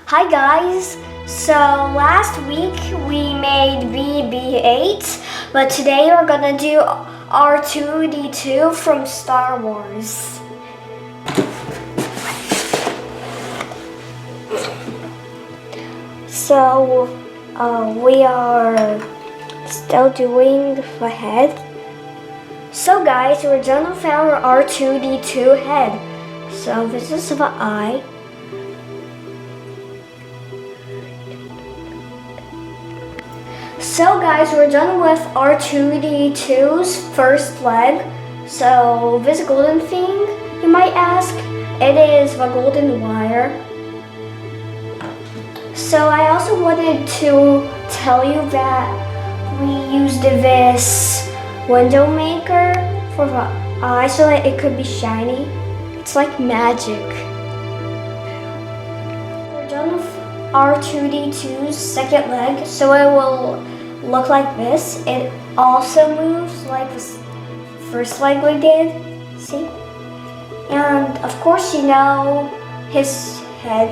Hi guys, so last week we made BB-8, but today we're gonna do R2-D2 from Star Wars. So we are still doing the head. So guys, we're done with our R2-D2 head. So this is the eye. So guys, we're done with R2-D2's first leg. So this golden thing, you might ask, it is the golden wire. So I also wanted to tell you that we used this window maker for the eye so that it could be shiny. It's like magic. We're done with R2-D2's second leg, so it will look like this. It also moves like this first leg we did, see? And of course, you know his head.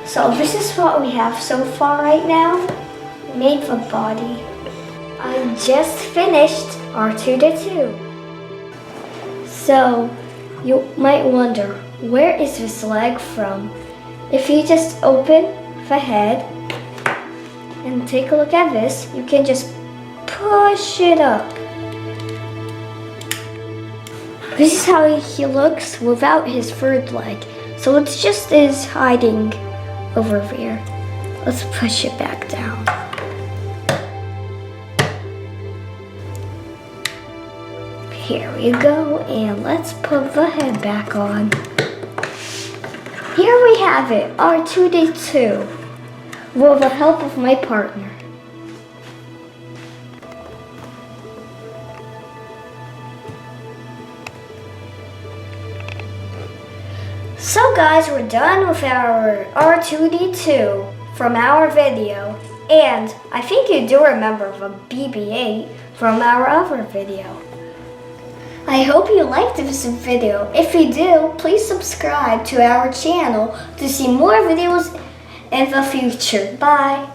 So this is what we have so far right now. We made the body. I just finished R2-D2. So you might wonder, where is this leg from? If you just open the head and take a look at this, you can just push it up. This is how he looks without his third leg. So it's just is hiding over there. Let's push it back down. Here we go, and let's put the head back on. Here we have it, R2-D2, with the help of my partner. So guys, we're done with our R2-D2 from our video, and I think you do remember the BB-8 from our other video. I hope you liked this video. If you do, please subscribe to our channel to see more videos in the future. Bye!